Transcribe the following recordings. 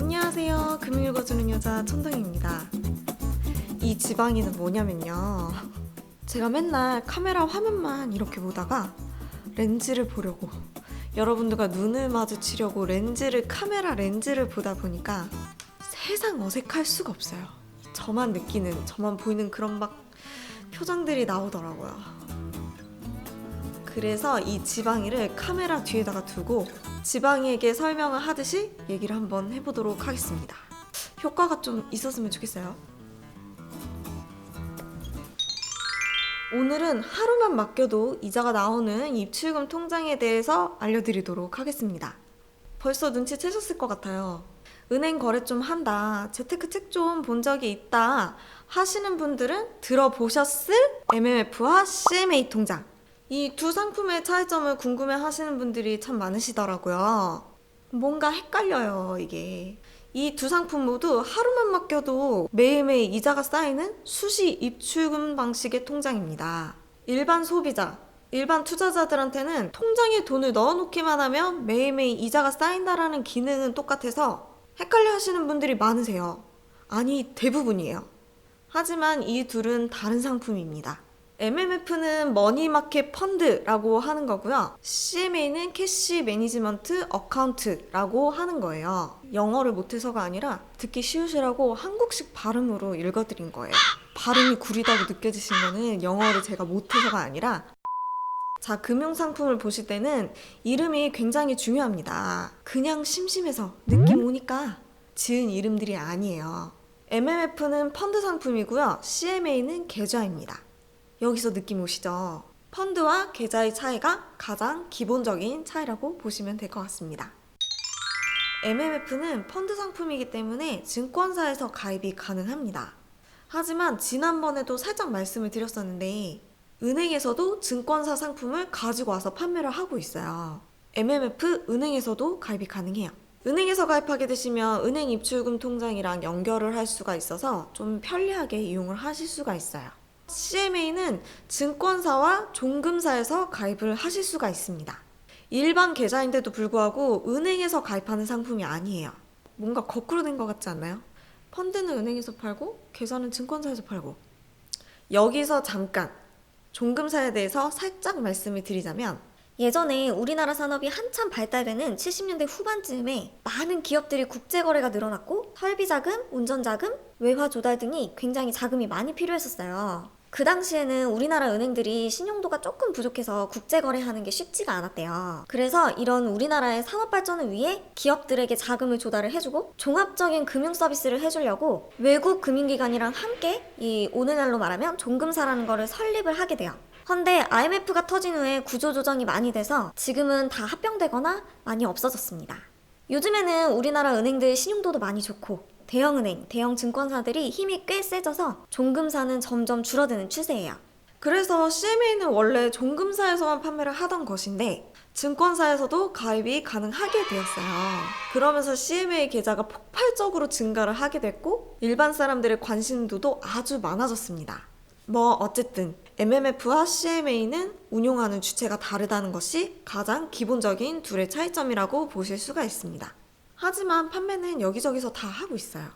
안녕하세요. 금융 읽어주는 여자 천둥입니다. 이 지방이는 뭐냐면요. 제가 맨날 카메라 화면만 이렇게 보다가 렌즈를 보려고 여러분들과 눈을 마주치려고 카메라 렌즈를 보다 보니까 세상 어색할 수가 없어요. 저만 느끼는, 저만 보이는 그런 막 표정들이 나오더라고요. 그래서 이 지방이를 카메라 뒤에다가 두고 지방이에게 설명을 하듯이 얘기를 한번 해보도록 하겠습니다. 효과가 좀 있었으면 좋겠어요. 오늘은 하루만 맡겨도 이자가 나오는 입출금 통장에 대해서 알려드리도록 하겠습니다. 벌써 눈치채셨을 것 같아요. 은행 거래 좀 한다, 재테크 책 좀 본 적이 있다 하시는 분들은 들어보셨을 MMF와 CMA 통장, 이 두 상품의 차이점을 궁금해 하시는 분들이 참 많으시더라고요. 뭔가 헷갈려요, 이게. 이 두 상품 모두 하루만 맡겨도 매일매일 이자가 쌓이는 수시 입출금 방식의 통장입니다. 일반 소비자, 일반 투자자들한테는 통장에 돈을 넣어놓기만 하면 매일매일 이자가 쌓인다라는 기능은 똑같아서 헷갈려 하시는 분들이 많으세요. 아니, 대부분이에요. 하지만 이 둘은 다른 상품입니다. MMF는 머니마켓 펀드라고 하는 거고요. CMA는 캐시 매니지먼트 어카운트라고 하는 거예요. 영어를 못해서가 아니라 듣기 쉬우시라고 한국식 발음으로 읽어드린 거예요. 발음이 구리다고 느껴지신 거는 영어를 제가 못해서가 아니라, 자, 금융상품을 보실 때는 이름이 굉장히 중요합니다. 그냥 심심해서 느낌 오니까 지은 이름들이 아니에요. MMF는 펀드 상품이고요. CMA는 계좌입니다. 여기서 느낌 오시죠? 펀드와 계좌의 차이가 가장 기본적인 차이라고 보시면 될 것 같습니다. MMF는 펀드 상품이기 때문에 증권사에서 가입이 가능합니다. 하지만 지난번에도 살짝 말씀을 드렸었는데 은행에서도 증권사 상품을 가지고 와서 판매를 하고 있어요. MMF 은행에서도 가입이 가능해요. 은행에서 가입하게 되시면 은행 입출금 통장이랑 연결을 할 수가 있어서 좀 편리하게 이용을 하실 수가 있어요. CMA는 증권사와 종금사에서 가입을 하실 수가 있습니다. 일반 계좌인데도 불구하고 은행에서 가입하는 상품이 아니에요. 뭔가 거꾸로 된 것 같지 않나요? 펀드는 은행에서 팔고 계좌는 증권사에서 팔고. 여기서 잠깐 종금사에 대해서 살짝 말씀을 드리자면, 예전에 우리나라 산업이 한참 발달되는 70년대 후반쯤에 많은 기업들이 국제거래가 늘어났고 설비자금, 운전자금, 외화 조달 등이 굉장히 자금이 많이 필요했었어요. 그 당시에는 우리나라 은행들이 신용도가 조금 부족해서 국제거래하는 게 쉽지가 않았대요. 그래서 이런 우리나라의 산업 발전을 위해 기업들에게 자금을 조달을 해주고 종합적인 금융 서비스를 해주려고 외국 금융기관이랑 함께 이 오늘날로 말하면 종금사라는 거를 설립을 하게 돼요. 헌데 IMF가 터진 후에 구조조정이 많이 돼서 지금은 다 합병되거나 많이 없어졌습니다. 요즘에는 우리나라 은행들 신용도도 많이 좋고 대형은행, 대형 증권사들이 힘이 꽤 세져서 종금사는 점점 줄어드는 추세예요. 그래서 CMA는 원래 종금사에서만 판매를 하던 것인데 증권사에서도 가입이 가능하게 되었어요. 그러면서 CMA 계좌가 폭발적으로 증가를 하게 됐고 일반 사람들의 관심도도 아주 많아졌습니다. 뭐 어쨌든 MMF와 CMA는 운용하는 주체가 다르다는 것이 가장 기본적인 둘의 차이점이라고 보실 수가 있습니다. 하지만 판매는 여기저기서 다 하고 있어요.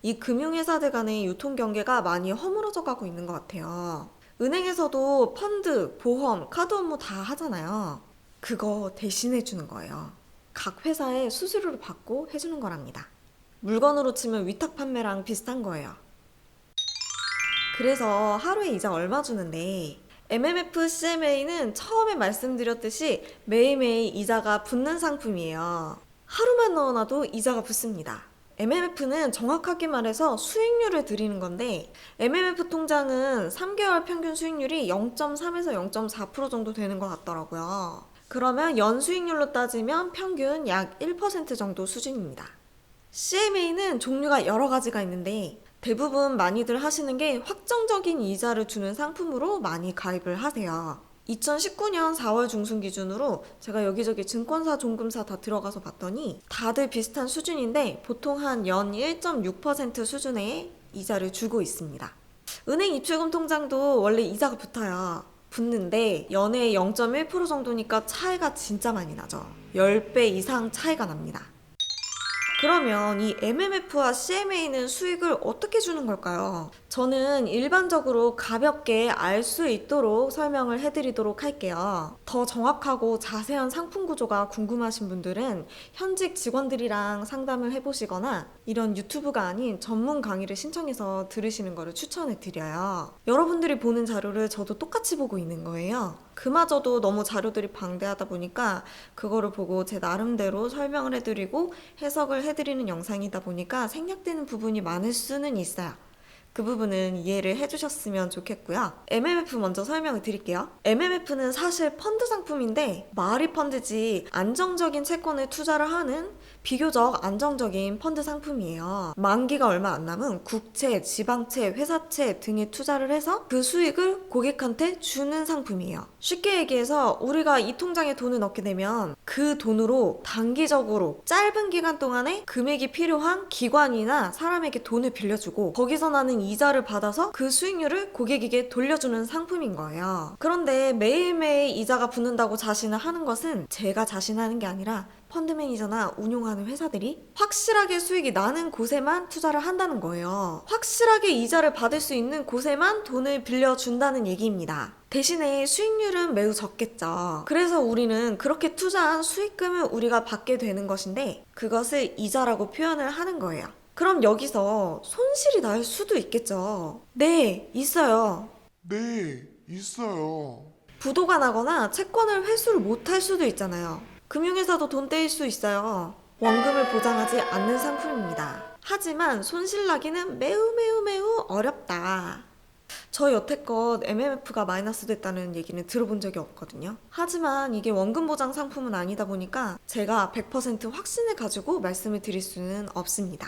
이 금융회사들 간의 유통경계가 많이 허물어져 가고 있는 것 같아요. 은행에서도 펀드, 보험, 카드 업무 다 하잖아요. 그거 대신해 주는 거예요. 각 회사에 수수료를 받고 해주는 거랍니다. 물건으로 치면 위탁 판매랑 비슷한 거예요. 그래서 하루에 이자 얼마 주는데, MMF, CMA는 처음에 말씀드렸듯이 매일매일 이자가 붙는 상품이에요. 하루만 넣어놔도 이자가 붙습니다. MMF는 정확하게 말해서 수익률을 드리는 건데 MMF 통장은 3개월 평균 수익률이 0.3에서 0.4% 정도 되는 것 같더라고요. 그러면 연수익률로 따지면 평균 약 1% 정도 수준입니다. CMA는 종류가 여러 가지가 있는데 대부분 많이들 하시는 게 확정적인 이자를 주는 상품으로 많이 가입을 하세요. 2019년 4월 중순 기준으로 제가 여기저기 증권사, 종금사 다 들어가서 봤더니 다들 비슷한 수준인데 보통 한 연 1.6% 수준의 이자를 주고 있습니다. 은행 입출금 통장도 원래 이자가 붙어요. 붙는데 연에 0.1% 정도니까 차이가 진짜 많이 나죠. 10배 이상 차이가 납니다. 그러면 이 MMF와 CMA는 수익을 어떻게 주는 걸까요? 저는 일반적으로 가볍게 알 수 있도록 설명을 해드리도록 할게요. 더 정확하고 자세한 상품 구조가 궁금하신 분들은 현직 직원들이랑 상담을 해보시거나 이런 유튜브가 아닌 전문 강의를 신청해서 들으시는 거를 추천해 드려요. 여러분들이 보는 자료를 저도 똑같이 보고 있는 거예요. 그마저도 너무 자료들이 방대하다 보니까 그거를 보고 제 나름대로 설명을 해드리고 해석을 해드리는 영상이다 보니까 생략되는 부분이 많을 수는 있어요. 그 부분은 이해를 해주셨으면 좋겠고요. MMF 먼저 설명을 드릴게요. MMF는 사실 펀드 상품인데 말이 펀드지 안정적인 채권에 투자를 하는 비교적 안정적인 펀드 상품이에요. 만기가 얼마 안 남은 국채, 지방채, 회사채 등에 투자를 해서 그 수익을 고객한테 주는 상품이에요. 쉽게 얘기해서 우리가 이 통장에 돈을 넣게 되면 그 돈으로 단기적으로 짧은 기간 동안에 금액이 필요한 기관이나 사람에게 돈을 빌려주고 거기서 나는 이자를 받아서 그 수익률을 고객에게 돌려주는 상품인 거예요. 그런데 매일매일 이자가 붙는다고 자신을 하는 것은 제가 자신하는 게 아니라 펀드 매니저나 운용하는 회사들이 확실하게 수익이 나는 곳에만 투자를 한다는 거예요. 확실하게 이자를 받을 수 있는 곳에만 돈을 빌려준다는 얘기입니다. 대신에 수익률은 매우 적겠죠. 그래서 우리는 그렇게 투자한 수익금을 우리가 받게 되는 것인데 그것을 이자라고 표현을 하는 거예요. 그럼 여기서 손실이 날 수도 있겠죠. 네, 있어요. 네, 있어요. 부도가 나거나 채권을 회수를 못할 수도 있잖아요. 금융회사도 돈 떼일 수 있어요. 원금을 보장하지 않는 상품입니다. 하지만 손실나기는 매우 어렵다. 저 여태껏 MMF가 마이너스 됐다는 얘기는 들어본 적이 없거든요. 하지만 이게 원금 보장 상품은 아니다 보니까 제가 100% 확신을 가지고 말씀을 드릴 수는 없습니다.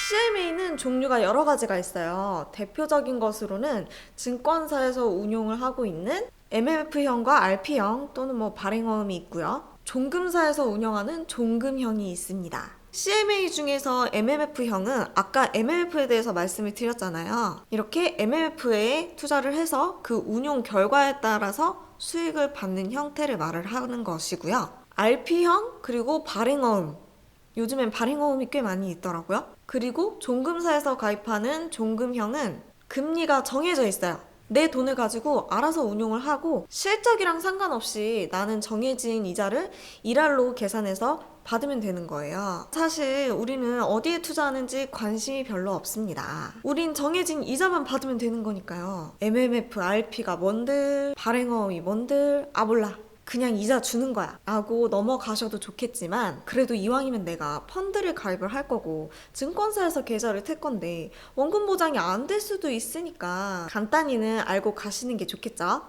CMA는 종류가 여러 가지가 있어요. 대표적인 것으로는 증권사에서 운용을 하고 있는 MMF형과 RP형 또는 발행어음이 있고요. 종금사에서 운영하는 종금형이 있습니다. CMA 중에서 MMF형은 아까 MMF에 대해서 말씀을 드렸잖아요. 이렇게 MMF에 투자를 해서 그 운용 결과에 따라서 수익을 받는 형태를 말을 하는 것이고요. RP형 그리고 발행어음, 요즘엔 발행어음이 꽤 많이 있더라고요. 그리고 종금사에서 가입하는 종금형은 금리가 정해져 있어요. 내 돈을 가지고 알아서 운용을 하고 실적이랑 상관없이 나는 정해진 이자를 일할로 계산해서 받으면 되는 거예요. 사실 우리는 어디에 투자하는지 관심이 별로 없습니다. 우린 정해진 이자만 받으면 되는 거니까요. MMF, RP가 뭔들, 발행어음이 뭔들, 몰라. 그냥 이자 주는 거야 라고 넘어가셔도 좋겠지만 그래도 이왕이면 내가 펀드를 가입을 할 거고 증권사에서 계좌를 텔 건데 원금 보장이 안 될 수도 있으니까 간단히는 알고 가시는 게 좋겠죠.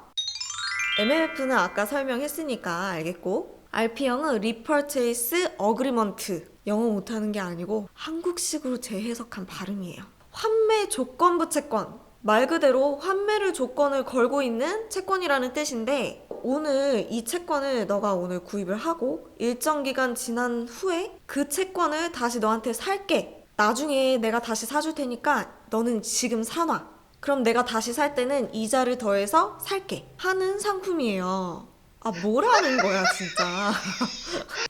MMF는 아까 설명했으니까 알겠고 RP형은 Repurchase Agreement, 영어 못하는 게 아니고 한국식으로 재해석한 발음이에요. 환매 조건부 채권, 말 그대로 환매를 조건을 걸고 있는 채권이라는 뜻인데 오늘 이 채권을 너가 오늘 구입을 하고 일정 기간 지난 후에 그 채권을 다시 너한테 살게. 나중에 내가 다시 사줄 테니까 너는 지금 사놔. 그럼 내가 다시 살 때는 이자를 더해서 살게 하는 상품이에요. 뭐라는 거야 진짜.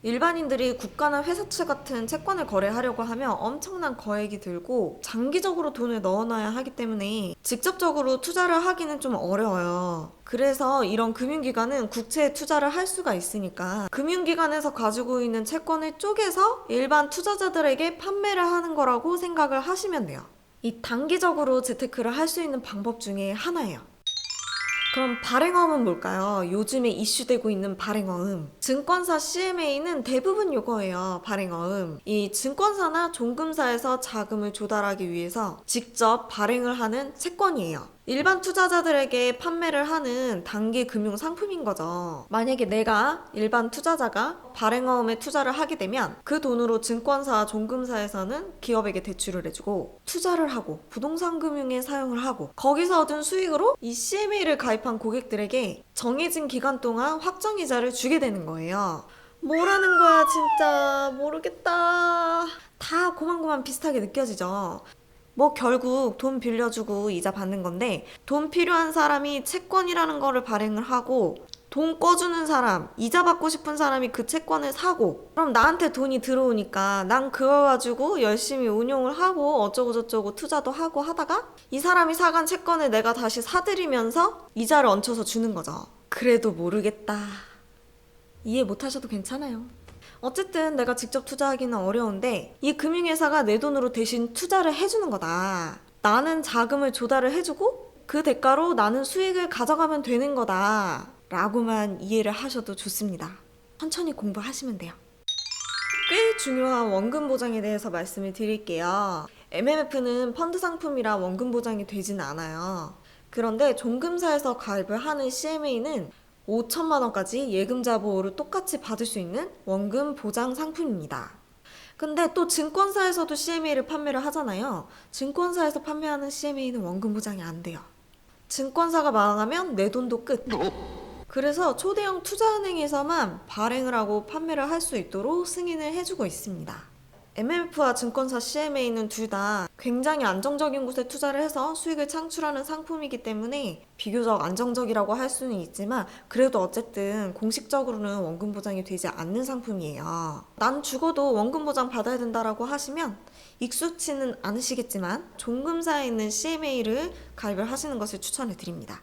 일반인들이 국가나 회사채 같은 채권을 거래하려고 하면 엄청난 거액이 들고 장기적으로 돈을 넣어놔야 하기 때문에 직접적으로 투자를 하기는 좀 어려워요. 그래서 이런 금융기관은 국채에 투자를 할 수가 있으니까 금융기관에서 가지고 있는 채권을 쪼개서 일반 투자자들에게 판매를 하는 거라고 생각을 하시면 돼요. 이 단기적으로 재테크를 할 수 있는 방법 중에 하나예요. 그럼 발행어음은 뭘까요? 요즘에 이슈되고 있는 발행어음. 증권사 CMA는 대부분 요거예요. 발행어음. 이 증권사나 종금사에서 자금을 조달하기 위해서 직접 발행을 하는 채권이에요. 일반 투자자들에게 판매를 하는 단기 금융 상품인 거죠. 만약에 내가 일반 투자자가 발행어음에 투자를 하게 되면 그 돈으로 증권사, 종금사에서는 기업에게 대출을 해주고 투자를 하고 부동산 금융에 사용을 하고 거기서 얻은 수익으로 이 CMA를 가입한 고객들에게 정해진 기간 동안 확정이자를 주게 되는 거예요. 뭐라는 거야 진짜 모르겠다. 다 고만고만 비슷하게 느껴지죠. 결국 돈 빌려주고 이자 받는 건데 돈 필요한 사람이 채권이라는 거를 발행을 하고 돈 꿔주는 사람, 이자 받고 싶은 사람이 그 채권을 사고, 그럼 나한테 돈이 들어오니까 난 그거 가지고 열심히 운용을 하고 어쩌고저쩌고 투자도 하고 하다가 이 사람이 사간 채권을 내가 다시 사들이면서 이자를 얹혀서 주는 거죠. 그래도 모르겠다. 이해 못하셔도 괜찮아요. 어쨌든 내가 직접 투자하기는 어려운데 이 금융회사가 내 돈으로 대신 투자를 해주는 거다. 나는 자금을 조달을 해주고 그 대가로 나는 수익을 가져가면 되는 거다. 라고만 이해를 하셔도 좋습니다. 천천히 공부하시면 돼요. 꽤 중요한 원금 보장에 대해서 말씀을 드릴게요. MMF는 펀드 상품이라 원금 보장이 되지는 않아요. 그런데 종금사에서 가입을 하는 CMA는 5천만 원까지 예금자 보호를 똑같이 받을 수 있는 원금 보장 상품입니다. 근데 또 증권사에서도 CMA를 판매를 하잖아요. 증권사에서 판매하는 CMA는 원금 보장이 안 돼요. 증권사가 망하면 내 돈도 끝. 그래서 초대형 투자은행에서만 발행을 하고 판매를 할 수 있도록 승인을 해주고 있습니다. MMF와 증권사 CMA는 둘 다 굉장히 안정적인 곳에 투자를 해서 수익을 창출하는 상품이기 때문에 비교적 안정적이라고 할 수는 있지만 그래도 어쨌든 공식적으로는 원금 보장이 되지 않는 상품이에요. 난 죽어도 원금 보장 받아야 된다라고 하시면 익숙치는 않으시겠지만 종금사에 있는 CMA를 가입을 하시는 것을 추천해 드립니다.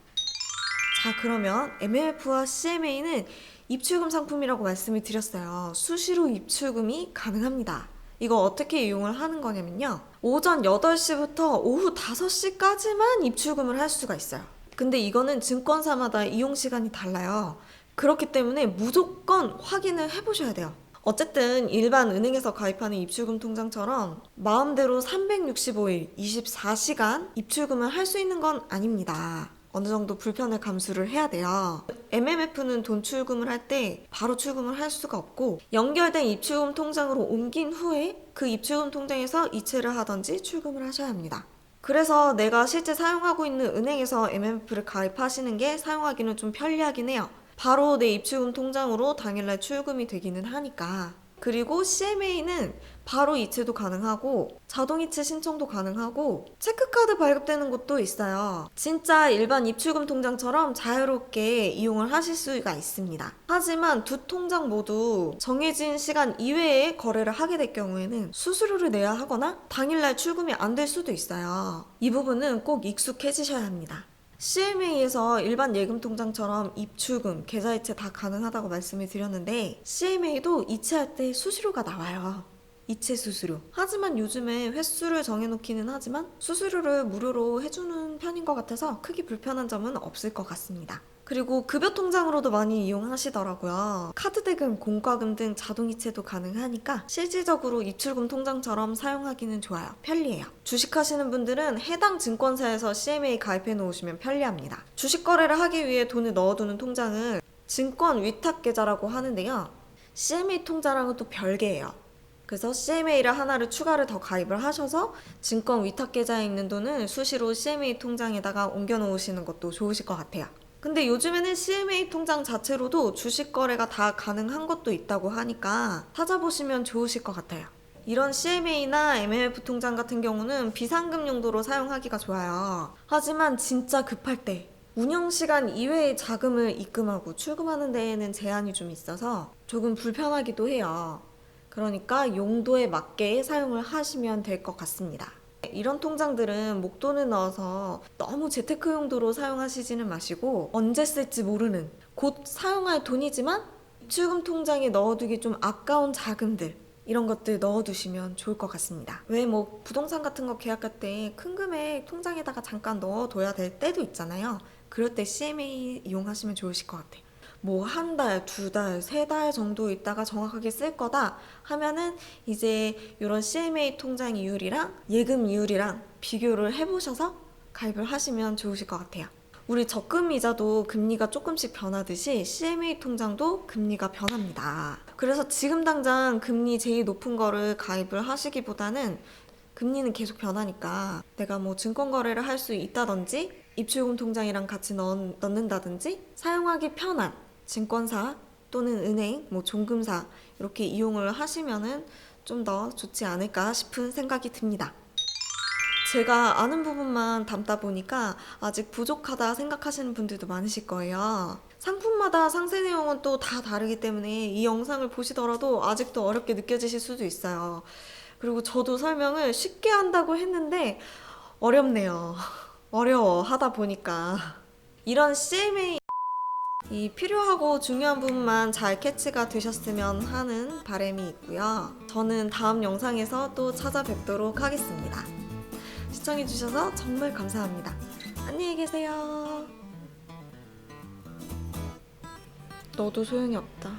자, 그러면 MMF와 CMA는 입출금 상품이라고 말씀을 드렸어요. 수시로 입출금이 가능합니다. 이거 어떻게 이용을 하는 거냐면요. 오전 8시부터 오후 5시까지만 입출금을 할 수가 있어요. 근데 이거는 증권사마다 이용 시간이 달라요. 그렇기 때문에 무조건 확인을 해보셔야 돼요. 어쨌든 일반 은행에서 가입하는 입출금 통장처럼 마음대로 365일 24시간 입출금을 할 수 있는 건 아닙니다. 어느 정도 불편을 감수를 해야 돼요. MMF는 돈 출금을 할 때 바로 출금을 할 수가 없고 연결된 입출금 통장으로 옮긴 후에 그 입출금 통장에서 이체를 하든지 출금을 하셔야 합니다. 그래서 내가 실제 사용하고 있는 은행에서 MMF를 가입하시는 게 사용하기는 좀 편리하긴 해요. 바로 내 입출금 통장으로 당일날 출금이 되기는 하니까. 그리고 CMA는 바로 이체도 가능하고 자동이체 신청도 가능하고 체크카드 발급되는 곳도 있어요. 진짜 일반 입출금 통장처럼 자유롭게 이용을 하실 수가 있습니다. 하지만 두 통장 모두 정해진 시간 이외에 거래를 하게 될 경우에는 수수료를 내야 하거나 당일날 출금이 안 될 수도 있어요. 이 부분은 꼭 익숙해지셔야 합니다. CMA에서 일반 예금 통장처럼 입출금, 계좌이체 다 가능하다고 말씀을 드렸는데 CMA도 이체할 때 수수료가 나와요. 이체 수수료. 하지만 요즘에 횟수를 정해놓기는 하지만 수수료를 무료로 해주는 편인 것 같아서 크게 불편한 점은 없을 것 같습니다. 그리고 급여 통장으로도 많이 이용하시더라고요. 카드 대금, 공과금 등 자동이체도 가능하니까 실질적으로 입출금 통장처럼 사용하기는 좋아요. 편리해요. 주식하시는 분들은 해당 증권사에서 CMA 가입해 놓으시면 편리합니다. 주식 거래를 하기 위해 돈을 넣어두는 통장을 증권 위탁 계좌라고 하는데요. CMA 통장랑은 또 별개예요. 그래서 CMA를 하나를 추가를 더 가입을 하셔서 증권 위탁 계좌에 있는 돈을 수시로 CMA 통장에다가 옮겨 놓으시는 것도 좋으실 것 같아요. 근데 요즘에는 CMA 통장 자체로도 주식 거래가 다 가능한 것도 있다고 하니까 찾아보시면 좋으실 것 같아요. 이런 CMA나 MMF 통장 같은 경우는 비상금 용도로 사용하기가 좋아요. 하지만 진짜 급할 때 운영시간 이외의 자금을 입금하고 출금하는 데에는 제한이 좀 있어서 조금 불편하기도 해요. 그러니까 용도에 맞게 사용을 하시면 될 것 같습니다. 이런 통장들은 목돈을 넣어서 너무 재테크 용도로 사용하시지는 마시고 언제 쓸지 모르는 곧 사용할 돈이지만 입출금 통장에 넣어두기 좀 아까운 자금들 이런 것들 넣어두시면 좋을 것 같습니다. 왜 뭐 부동산 같은 거 계약할 때 큰 금액 통장에다가 잠깐 넣어둬야 될 때도 있잖아요. 그럴 때 CMA 이용하시면 좋으실 것 같아요. 뭐 한 달, 두 달, 세 달 정도 있다가 정확하게 쓸 거다 하면은 이제 이런 CMA 통장 이율이랑 예금 이율이랑 비교를 해보셔서 가입을 하시면 좋으실 것 같아요. 우리 적금 이자도 금리가 조금씩 변하듯이 CMA 통장도 금리가 변합니다. 그래서 지금 당장 금리 제일 높은 거를 가입을 하시기보다는 금리는 계속 변하니까 내가 뭐 증권 거래를 할 수 있다든지 입출금 통장이랑 같이 넣는다든지 사용하기 편한 증권사 또는 은행, 뭐 종금사 이렇게 이용을 하시면은 좀 더 좋지 않을까 싶은 생각이 듭니다. 제가 아는 부분만 담다 보니까 아직 부족하다 생각하시는 분들도 많으실 거예요. 상품마다 상세 내용은 또 다 다르기 때문에 이 영상을 보시더라도 아직도 어렵게 느껴지실 수도 있어요. 그리고 저도 설명을 쉽게 한다고 했는데 어렵네요. 어려워 하다 보니까. 이런 CMA 이 필요하고 중요한 부분만 잘 캐치가 되셨으면 하는 바람이 있고요. 저는 다음 영상에서 또 찾아뵙도록 하겠습니다. 시청해주셔서 정말 감사합니다. 안녕히 계세요. 너도 소용이 없다.